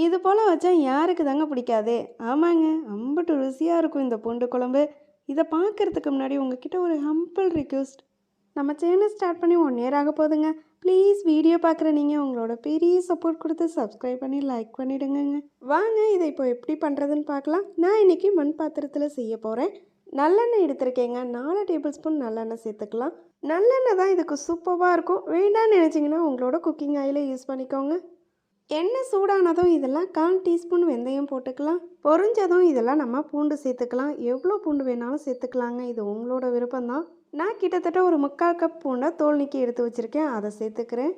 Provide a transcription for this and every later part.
இது போல் வச்சா யாருக்கு தாங்க பிடிக்காது? ஆமாங்க, அம்புட்டு ருசியாக இருக்கும் இந்த பூண்டு குழம்பு. இதை பார்க்குறதுக்கு முன்னாடி உங்ககிட்ட ஒரு ஹம்பிள் ரிக்வெஸ்ட். நம்ம சேனல் ஸ்டார்ட் பண்ணி 1 இயர் ஆக போகுதுங்க. ப்ளீஸ் வீடியோ பார்க்குற நீங்கள் உங்களோட பெரிய சப்போர்ட் கொடுத்து சப்ஸ்கிரைப் பண்ணி லைக் பண்ணிவிடுங்க. வாங்க இதை இப்போ எப்படி பண்ணுறதுன்னு பார்க்கலாம். நான் இன்றைக்கி மண் பாத்திரத்தில் செய்ய போகிறேன். நல்லெண்ணெய் எடுத்திருக்கேங்க. 4 டேபிள் ஸ்பூன் நல்லெண்ணெய் சேர்த்துக்கலாம். நல்லெண்ணெய் தான் இதுக்கு சூப்பராக இருக்கும். வேண்டாம்னு நினச்சிங்கன்னா உங்களோட குக்கிங் ஆயிலை யூஸ் பண்ணிக்கோங்க. எண்ணெய் சூடானதும் இதெல்லாம் 1/4 டீஸ்பூன் வெந்தயம் போட்டுக்கலாம். பொரிஞ்சதும் இதெல்லாம் நம்ம பூண்டு சேர்த்துக்கலாம். எவ்வளோ பூண்டு வேணாலும் சேர்த்துக்கலாங்க, இது உங்களோட விருப்பம்தான். நான் கிட்டத்தட்ட ஒரு 3/4 கப் பூண்டை தோல் நீக்கி எடுத்து வச்சுருக்கேன், அதை சேர்த்துக்கிறேன்.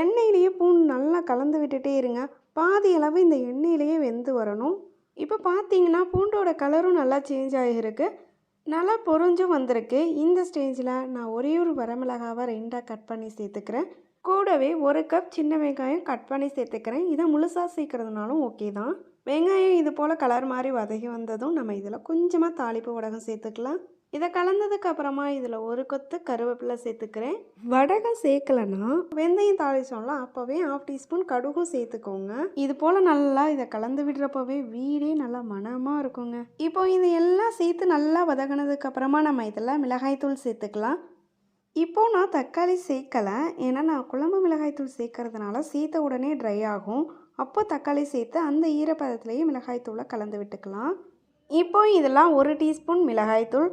எண்ணெயிலேயே பூண்டு நல்லா கலந்து விட்டுட்டே இருங்க. பாதி அளவு இந்த எண்ணெயிலேயே வெந்து வரணும். இப்போ பார்த்தீங்கன்னா பூண்டோட கலரும் நல்லா சேஞ்ச் ஆகிருக்கு, நல்லா பொரிஞ்சும் வந்திருக்கு. இந்த ஸ்டேஜில் நான் ஒரே ஒரு வரமிளகாவை 2ஆக கட் பண்ணி சேர்த்துக்கிறேன். கூடவே 1 கப் சின்ன வெங்காயம் கட் பண்ணி சேர்த்துக்கிறேன். இதை முழுசாக சேர்க்குறதுனாலும் ஓகே தான். வெங்காயம் இது போல் கலர் மாதிரி வதகி வந்ததும் நம்ம இதில் கொஞ்சமாக தாளிப்பு வடகம் சேர்த்துக்கலாம். இதை கலந்ததுக்கு அப்புறமா இதில் 1 கொத்து கருவேப்பிலை சேர்த்துக்கிறேன். வடகம் சேர்க்கலைன்னா வெந்தயம் தாளிச்சோம்ல, அப்போவே 1/2 டீஸ்பூன் கடுகும் சேர்த்துக்கோங்க. இது போல் நல்லா இதை கலந்து விடுறப்பவே வீடே நல்லா மணமாக இருக்குங்க. இப்போ இது எல்லாம் சேர்த்து நல்லா வதங்கினதுக்கு அப்புறமா நம்ம இதில் மிளகாய்த்தூள் சேர்த்துக்கலாம். இப்போது நான் தக்காளி சேர்க்கலை, ஏன்னா நான் குழம்பு மிளகாய்த்தூள் சேர்க்கறதுனால சேர்த்த உடனே ட்ரை ஆகும். அப்போ தக்காளி சேர்த்து அந்த ஈரப்பதத்துலேயே மிளகாய்த்தூளை கலந்து விட்டுக்கலாம். இப்போ இதெல்லாம் 1 டீஸ்பூன் மிளகாய்த்தூள்,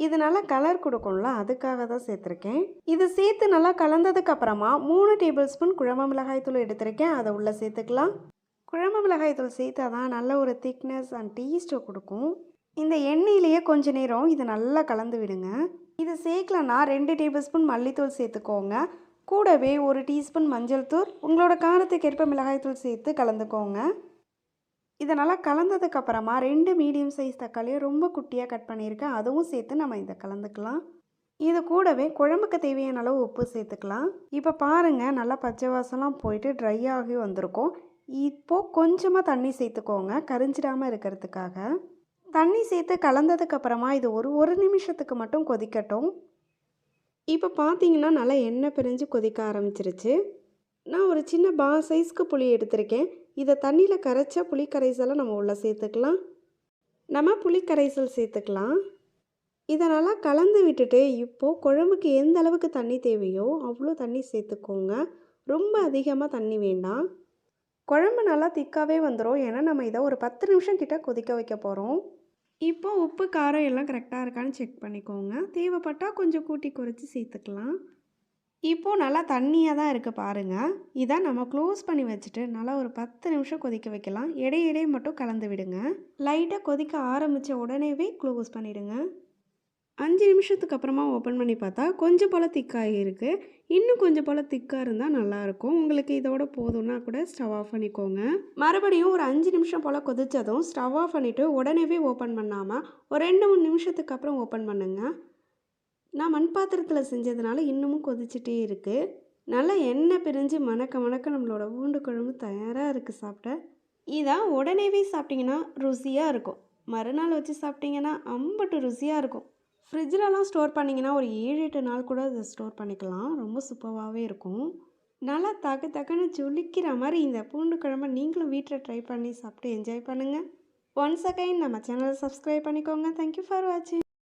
இது நல்லா கலர் கொடுக்கும்ல, அதுக்காக தான் சேர்த்துருக்கேன். இது சேர்த்து நல்லா கலந்ததுக்கப்புறமா 3 டேபிள் ஸ்பூன் குழம்பு மிளகாய்த்தூள் எடுத்திருக்கேன், அதை உள்ளே சேர்த்துக்கலாம். குழம்பு மிளகாய்த்தூள் சேர்த்தா தான் நல்ல ஒரு திக்னஸ் அண்ட் டேஸ்ட்டை கொடுக்கும். இந்த எண்ணெயிலேயே கொஞ்ச நேரம் இதை நல்லா கலந்து விடுங்க. இது சேர்க்கலன்னா 2 டேபிள் ஸ்பூன் மல்லித்தூள் சேர்த்துக்கோங்க. கூடவே 1 டீஸ்பூன் மஞ்சள் தூள், உங்களோட காரத்துக்கு ஏற்ப மிளகாய்த்தூள் சேர்த்து கலந்துக்கோங்க. இதை நல்லா கலந்ததுக்கப்புறமா 2 மீடியம் சைஸ் தக்காளியை ரொம்ப குட்டியாக கட் பண்ணியிருக்கேன், அதுவும் சேர்த்து நம்ம இதை கலந்துக்கலாம். இது கூடவே குழம்புக்கு தேவையான அளவு உப்பு சேர்த்துக்கலாம். இப்போ பாருங்கள், நல்லா பச்சை வாசம்லாம் போயிட்டு ட்ரை ஆகி வந்திருக்கும். இப்போது கொஞ்சமாக தண்ணி சேர்த்துக்கோங்க, கரிஞ்சிடாமல் இருக்கிறதுக்காக. தண்ணி சேர்த்து கலந்ததுக்கப்புறமா இது ஒரு நிமிஷத்துக்கு மட்டும் கொதிக்கட்டும். இப்போ பார்த்தீங்கன்னா நல்லா எண்ணெய் பிரிஞ்சு கொதிக்க ஆரம்பிச்சிருச்சு. நான் ஒரு சின்ன சைஸ்க்கு புளி எடுத்திருக்கேன். இதை தண்ணியில் கரைச்ச புளி கரைசலை நம்ம உள்ளே சேர்த்துக்கலாம். நம்ம புளி கரைசல் சேர்த்துக்கலாம். இதை நல்லா கலந்து விட்டுட்டு இப்போது குழம்புக்கு எந்த அளவுக்கு தண்ணி தேவையோ அவ்வளோ தண்ணி சேர்த்துக்கோங்க. ரொம்ப அதிகமாக தண்ணி வேண்டாம். குழம்பு நல்லா திக்காகவே வந்துடும், ஏன்னா நம்ம இதை ஒரு 10 நிமிஷம் கிட்ட கொதிக்க வைக்க போகிறோம். இப்போ உப்பு காரம் எல்லாம் கரெக்டாக இருக்கான்னு செக் பண்ணிக்கோங்க. தேவைப்பட்டால் கொஞ்சம் கூட்டி குறைச்சி சேர்த்துக்கலாம். இப்போது நல்லா தண்ணியாக தான் இருக்குது பாருங்கள். இதை நம்ம க்ளோஸ் பண்ணி வச்சுட்டு நல்லா ஒரு 10 நிமிஷம் கொதிக்க வைக்கலாம். இடையிடையே மட்டும் கலந்து விடுங்க. லைட்டாக கொதிக்க ஆரம்பித்த உடனேவே க்ளோஸ் பண்ணிவிடுங்க. 5 நிமிஷத்துக்கு அப்புறமா ஓப்பன் பண்ணி பார்த்தா கொஞ்சம் போல் திக்காகி இருக்குது. இன்னும் கொஞ்சம் போல் திக்காக இருந்தால் நல்லாயிருக்கும். உங்களுக்கு இதோட போதும்னா கூட ஸ்டவ் ஆஃப் பண்ணிக்கோங்க. மறுபடியும் ஒரு 5 நிமிஷம் போல் கொதித்ததும் ஸ்டவ் ஆஃப் பண்ணிவிட்டு உடனேவே ஓப்பன் பண்ணாமல் ஒரு 2-3 நிமிஷத்துக்கு அப்புறம் ஓப்பன் பண்ணுங்கள். நான் மண் பாத்திரத்தில் செஞ்சதுனால இன்னமும் கொதிச்சுட்டே இருக்குது. நல்லா எண்ணெய் பிரிஞ்சு மணக்க மணக்க நம்மளோட பூண்டு குழம்பு தயாராக இருக்குது சாப்பிட்ட. இதை உடனேவே சாப்பிட்டிங்கன்னா ருசியாக இருக்கும். மறுநாள் வச்சு சாப்பிட்டிங்கன்னா அம்பட்டு ருசியாக இருக்கும். ஃப்ரிட்ஜிலலாம் ஸ்டோர் பண்ணிங்கன்னா ஒரு 7-8 நாள் கூட அதை ஸ்டோர் பண்ணிக்கலாம். ரொம்ப சூப்பராகவே இருக்கும். நல்லா தக்குன்னு ஜொலிக்கிற மாதிரி இந்த பூண்டு குழம்பை நீங்களும் வீட்டில் ட்ரை பண்ணி சாப்பிட்டு என்ஜாய் பண்ணுங்கள். ஒன்ஸ் அகைன் நம்ம சேனலை சப்ஸ்கிரைப் பண்ணிக்கோங்க. தேங்க்யூ ஃபார் வாட்சிங்.